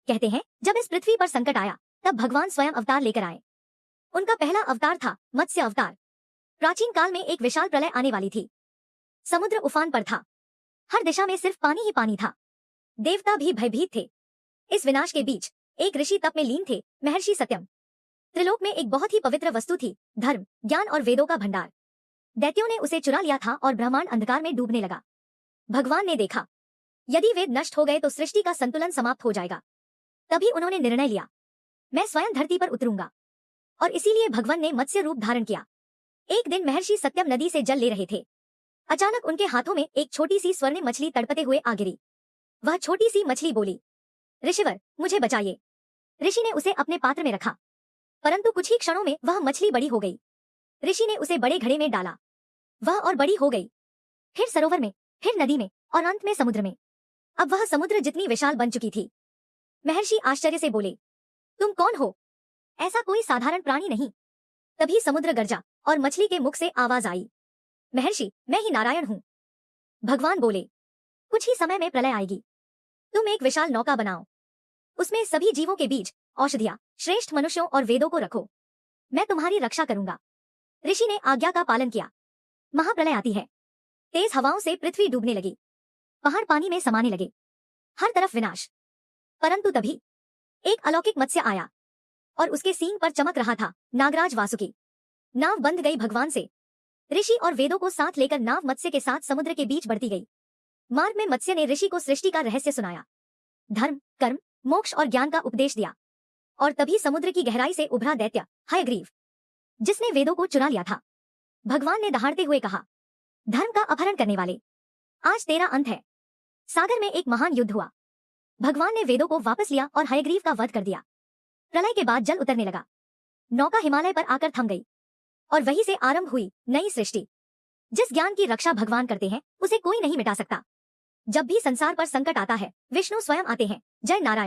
कहते हैं जब इस पृथ्वी पर संकट आया तब भगवान स्वयं अवतार लेकर आए। उनका पहला अवतार था मत्स्य अवतार। प्राचीन काल में एक विशाल प्रलय आने वाली थी। समुद्र उफान पर था। हर दिशा में सिर्फ पानी ही पानी था। देवता भी भयभीत थे। इस विनाश के बीच एक ऋषि तप में लीन थे, महर्षि सत्यम। त्रिलोक में एक बहुत ही पवित्र वस्तु थी, धर्म, ज्ञान और वेदों का भंडार। दैत्यों ने उसे चुरा लिया था और ब्रह्मांड अंधकार में डूबने लगा। भगवान ने देखा यदि वेद नष्ट हो गए तो सृष्टि का संतुलन समाप्त हो जाएगा। तभी उन्होंने निर्णय लिया, मैं स्वयं धरती पर उतरूंगा। और इसीलिए भगवान ने मत्स्य रूप धारण किया। एक दिन महर्षि सत्यम नदी से जल ले रहे थे। अचानक उनके हाथों में एक छोटी सी स्वर्णिम मछली तड़पते हुए आ गिरी। वह छोटी सी मछली बोली, ऋषिवर, मुझे बचाइए। ऋषि ने उसे अपने पात्र में रखा, परंतु कुछ ही क्षणों में वह मछली बड़ी हो गई। ऋषि ने उसे बड़े घड़े में डाला। वह और बड़ी हो गई, फिर सरोवर में, फिर नदी में और अंत में समुद्र में। अब वह समुद्र जितनी विशाल बन चुकी थी। महर्षि आश्चर्य से बोले, तुम कौन हो? ऐसा कोई साधारण प्राणी नहीं। तभी समुद्र गरजा और मछली के मुख से आवाज आई, महर्षि, मैं ही नारायण हूं। भगवान बोले, कुछ ही समय में प्रलय आएगी। तुम एक विशाल नौका बनाओ, उसमें सभी जीवों के बीच औषधियां, श्रेष्ठ मनुष्यों और वेदों को रखो। मैं तुम्हारी रक्षा करूंगा। ऋषि ने आज्ञा का पालन किया। महाप्रलय आती है। तेज हवाओं से पृथ्वी डूबने लगी। पहाड़ पानी में समाने लगे। हर तरफ विनाश। परंतु तभी एक अलौकिक मत्स्य आया और उसके सींग पर चमक रहा था नागराज वासुकी। नाव बंध गई भगवान से। ऋषि और वेदों को साथ लेकर नाव मत्स्य के साथ समुद्र के बीच बढ़ती गई। मार्ग में मत्स्य ने ऋषि को सृष्टि का रहस्य सुनाया, धर्म, कर्म, मोक्ष और ज्ञान का उपदेश दिया। और तभी समुद्र की गहराई से उभरा दैत्य हयग्रीव, जिसने वेदों को चुरा लिया था। भगवान ने दहाड़ते हुए कहा, धर्म का अपहरण करने वाले, आज तेरा अंत है। सागर में एक महान युद्ध हुआ। भगवान ने वेदों को वापस लिया और हयग्रीव का वध कर दिया। प्रलय के बाद जल उतरने लगा। नौका हिमालय पर आकर थम गई और वहीं से आरंभ हुई नई सृष्टि। जिस ज्ञान की रक्षा भगवान करते हैं उसे कोई नहीं मिटा सकता। जब भी संसार पर संकट आता है विष्णु स्वयं आते हैं। जय नारायण।